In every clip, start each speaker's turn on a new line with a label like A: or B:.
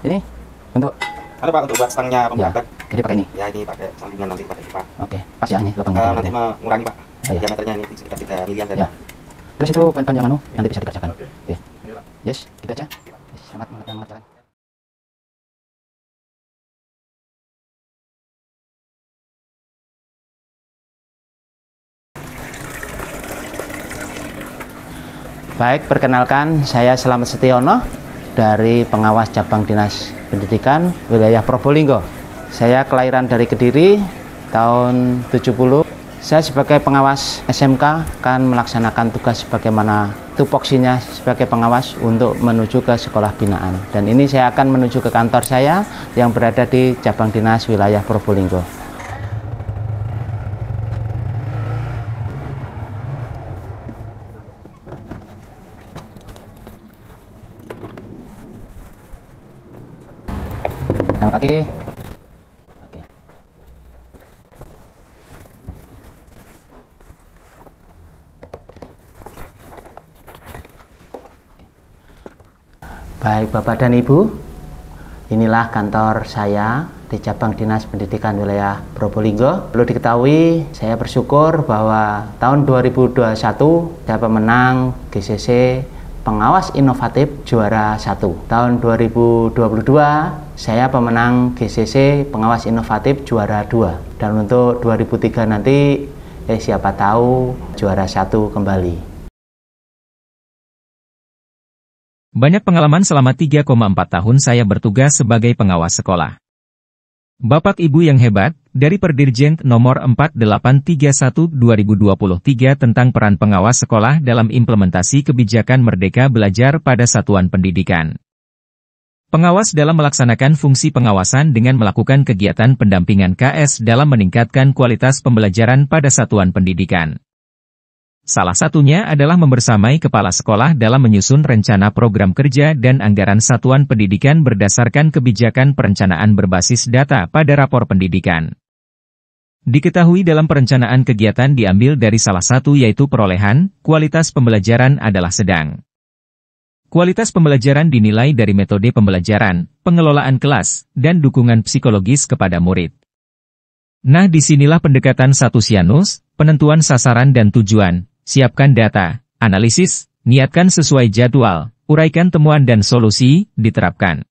A: Ini untuk
B: ada Pak untuk buat stangnya pemberat.
A: jadi pakai ini.
B: Ya ini pakai sambungan nanti pakai Pak.
A: Oke, pas ya ini lubangnya.
B: Nanti mengurangi Pak.
A: Oh, iya.
B: Diameternya ini sekitar 3 milian
A: Ya. Terus itu panjang anu yang nanti bisa dikerjakan. Oke. Yes, gitu aja. Yes, selamat mengerjakan. Baik, perkenalkan saya Slamet Setiono dari pengawas cabang Dinas Pendidikan wilayah Probolinggo. Saya kelahiran dari Kediri tahun 70. Saya sebagai pengawas SMK akan melaksanakan tugas sebagaimana tupoksinya sebagai pengawas untuk menuju ke sekolah binaan. Dan ini saya akan menuju ke kantor saya yang berada di cabang Dinas wilayah Probolinggo. Selamat pagi. Oke. Baik Bapak dan Ibu, inilah kantor saya di cabang Dinas Pendidikan wilayah Probolinggo. Perlu diketahui, saya bersyukur bahwa tahun 2021 saya pemenang GCC Pengawas Inovatif Juara 1. Tahun 2022 saya pemenang GCC Pengawas Inovatif Juara 2. Dan untuk 2003 nanti siapa tahu juara 1 kembali.
C: Banyak pengalaman selama 3,4 tahun saya bertugas sebagai pengawas sekolah. Bapak Ibu yang hebat, dari Perdirjen nomor 4831/2023 tentang peran pengawas sekolah dalam implementasi kebijakan Merdeka Belajar pada satuan pendidikan. Pengawas dalam melaksanakan fungsi pengawasan dengan melakukan kegiatan pendampingan KS dalam meningkatkan kualitas pembelajaran pada satuan pendidikan. Salah satunya adalah membersamai kepala sekolah dalam menyusun rencana program kerja dan anggaran satuan pendidikan berdasarkan kebijakan perencanaan berbasis data pada rapor pendidikan. Diketahui dalam perencanaan kegiatan diambil dari salah satu yaitu perolehan, kualitas pembelajaran adalah sedang. Kualitas pembelajaran dinilai dari metode pembelajaran, pengelolaan kelas, dan dukungan psikologis kepada murid. Nah, disinilah pendekatan satu Sianus, penentuan sasaran dan tujuan. Siapkan data, analisis, niatkan sesuai jadwal, uraikan temuan dan solusi, diterapkan.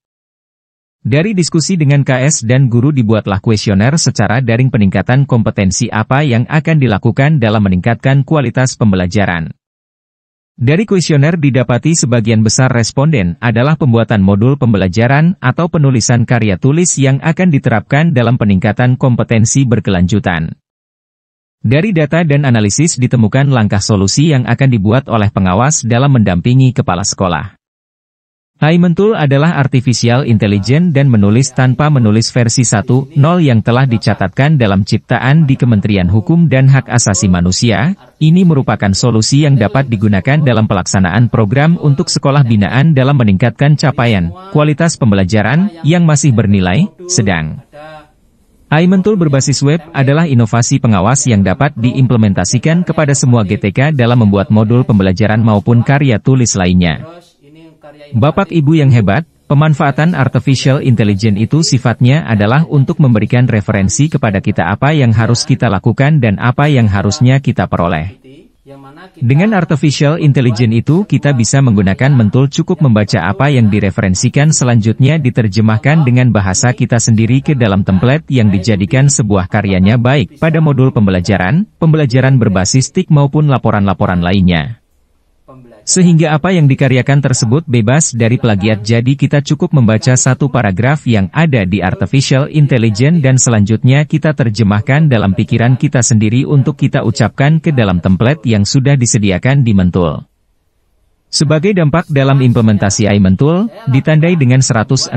C: Dari diskusi dengan KS dan guru dibuatlah kuesioner secara daring peningkatan kompetensi apa yang akan dilakukan dalam meningkatkan kualitas pembelajaran. Dari kuesioner didapati sebagian besar responden adalah pembuatan modul pembelajaran atau penulisan karya tulis yang akan diterapkan dalam peningkatan kompetensi berkelanjutan. Dari data dan analisis ditemukan langkah solusi yang akan dibuat oleh pengawas dalam mendampingi kepala sekolah. AI-Mentool adalah artificial intelligence dan menulis tanpa menulis versi 1.0 yang telah dicatatkan dalam ciptaan di Kementerian Hukum dan Hak Asasi Manusia. Ini merupakan solusi yang dapat digunakan dalam pelaksanaan program untuk sekolah binaan dalam meningkatkan capaian kualitas pembelajaran yang masih bernilai sedang. AI-Mentool berbasis web adalah inovasi pengawas yang dapat diimplementasikan kepada semua GTK dalam membuat modul pembelajaran maupun karya tulis lainnya. Bapak Ibu yang hebat, pemanfaatan artificial intelligence itu sifatnya adalah untuk memberikan referensi kepada kita apa yang harus kita lakukan dan apa yang harusnya kita peroleh. Dengan artificial intelligence itu kita bisa menggunakan Mentool cukup membaca apa yang direferensikan selanjutnya diterjemahkan dengan bahasa kita sendiri ke dalam template yang dijadikan sebuah karyanya baik pada modul pembelajaran, pembelajaran berbasis TIK maupun laporan-laporan lainnya. Sehingga apa yang dikaryakan tersebut bebas dari plagiat jadi kita cukup membaca satu paragraf yang ada di artificial intelligence dan selanjutnya kita terjemahkan dalam pikiran kita sendiri untuk kita ucapkan ke dalam template yang sudah disediakan di Mentool. Sebagai dampak dalam implementasi AI-Mentool, ditandai dengan 167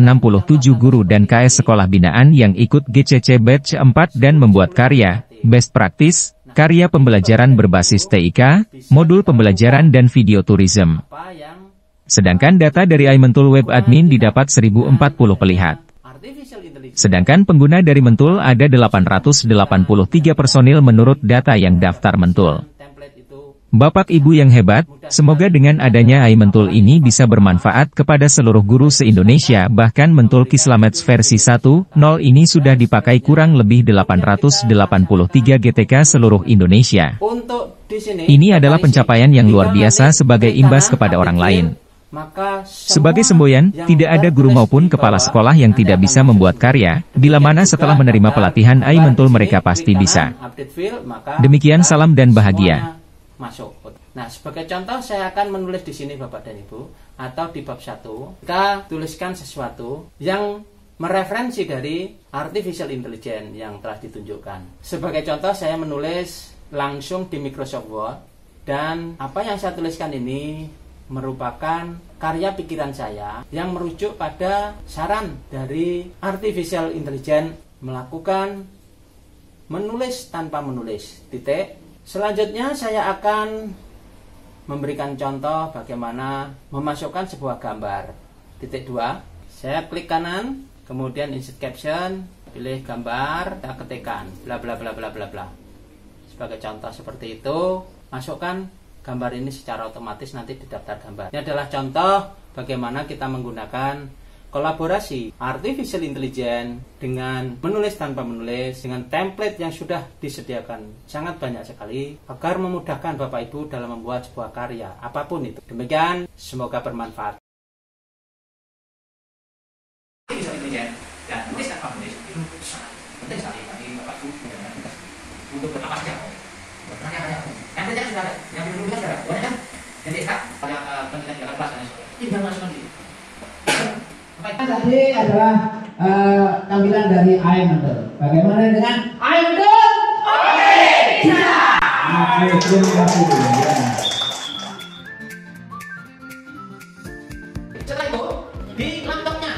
C: guru dan KS sekolah binaan yang ikut GCC Batch 4 dan membuat karya, best practice, karya pembelajaran berbasis TIK, modul pembelajaran dan video tourism. Sedangkan data dari AI-Mentool Web Admin didapat 1040 pelihat. Sedangkan pengguna dari Mentool ada 883 personil menurut data yang daftar Mentool. Bapak Ibu yang hebat, semoga dengan adanya AI Mentul ini bisa bermanfaat kepada seluruh guru se-Indonesia. Bahkan Mentul Kislamets versi 1.0 ini sudah dipakai kurang lebih 883 GTK seluruh Indonesia. Ini adalah pencapaian yang luar biasa sebagai imbas kepada orang lain. Sebagai semboyan, tidak ada guru maupun kepala sekolah yang tidak bisa membuat karya, bila mana setelah menerima pelatihan AI Mentul mereka pasti bisa. Demikian salam dan bahagia.
A: Masuk. Nah, sebagai contoh saya akan menulis di sini Bapak dan Ibu, atau di bab 1, kita tuliskan sesuatu yang mereferensi dari artificial intelligence yang telah ditunjukkan. Sebagai contoh saya menulis langsung di Microsoft Word, dan apa yang saya tuliskan ini merupakan karya pikiran saya yang merujuk pada saran dari artificial intelligence melakukan menulis tanpa menulis. Titik. Selanjutnya saya akan memberikan contoh bagaimana memasukkan sebuah gambar. Titik 2. Saya klik kanan, kemudian insert caption, pilih gambar, kita ketikkan bla bla bla bla bla bla. Sebagai contoh seperti itu, masukkan gambar ini secara otomatis nanti di daftar gambar. Ini adalah contoh bagaimana kita menggunakan kolaborasi artificial intelligence dengan menulis tanpa menulis, dengan template yang sudah disediakan sangat banyak sekali agar memudahkan Bapak Ibu dalam membuat sebuah karya apapun itu. Demikian, semoga bermanfaat.
D: Tadi adalah tampilan dari AI Mentul. Bagaimana dengan AI Mentul? Oke, bisa. Terima kasih. Setelah itu di laptopnya.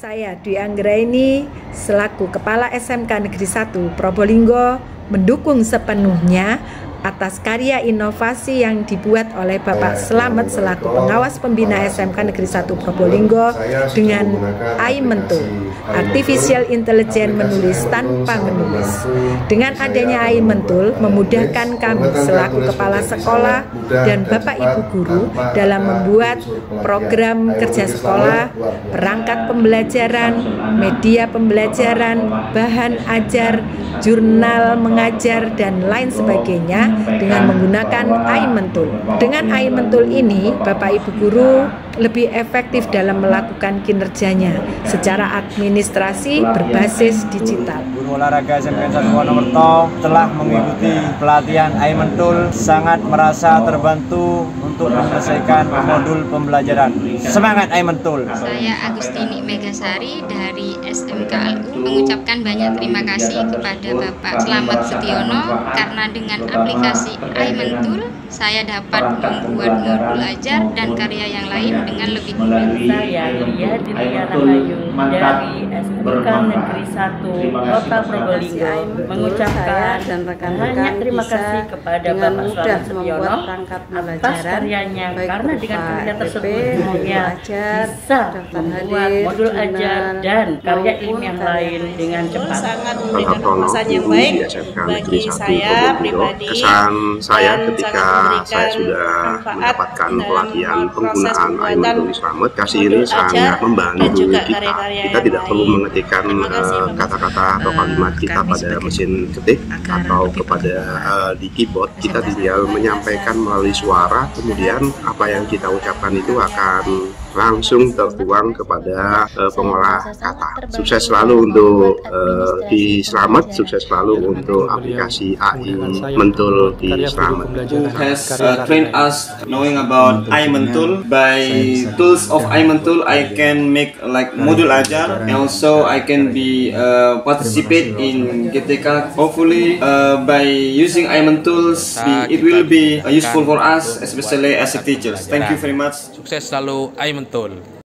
E: Saya Dwi Anggraini selaku Kepala SMK Negeri 1 Probolinggo mendukung sepenuhnya atas karya inovasi yang dibuat oleh Bapak Slamet selaku pengawas pembina SMK Negeri 1 Probolinggo dengan AI Mentul, Artificial Intelligence menulis tanpa menulis. Dengan adanya AI Mentul memudahkan kami selaku kepala sekolah dan Bapak Ibu guru dalam membuat program kerja sekolah, perangkat pembelajaran, media pembelajaran, bahan ajar, jurnal mengajar, dan lain sebagainya dengan menggunakan AI Mentul. Dengan AI Mentul ini, Bapak Ibu guru lebih efektif dalam melakukan kinerjanya secara administrasi berbasis digital.
F: Guru olahraga SMK 1 Wonomerto telah mengikuti pelatihan AI Mentul, sangat merasa terbantu untuk menyelesaikan modul pembelajaran. Semangat AI Mentul.
G: Saya Agustini Megasari dari SMK Al-U mengucapkan banyak terima kasih kepada Bapak Slamet Setiono karena dengan aplikasi AI Mentul saya dapat membuat modul ajar dan karya yang lain dengan lebih mudah.
H: Saya Lia Dilia Rahayu dari SMK Negeri 1 Kota Probolinggo mengucapkan banyak terima kasih kepada Bapak Slamet Setiono atas karyanya, karena dengan karya tersebut saya bisa membuat modul ajar dan karya ilmiah lain dengan cepat.
I: Sangat memberikan kesan yang baik bagi saya pribadi.
J: Kesan saya ketika saya sudah mendapatkan pelatihan penggunaan AI Mentul Slamet, kasih ini sangat membantu kita. Kita tidak perlu mengetikkan kata-kata atau kalimat kita pada mesin ketik atau kepada di keyboard. Kita tinggal menyampaikan melalui suara, kemudian apa yang kita ucapkan itu akan langsung tertuang kepada pengolah kata. Sukses selalu untuk di Slamet, sukses selalu untuk aplikasi AI Mentul di Slamet.
K: Who has trained us knowing about AI Mentul. By tools of AI Mentul, I can make like modul ajar, and also I can be participate in GTK. Hopefully, by using AI Mentul, it will be useful for us, especially as a teachers. Thank you very much.
L: Sukses selalu AI Mentul.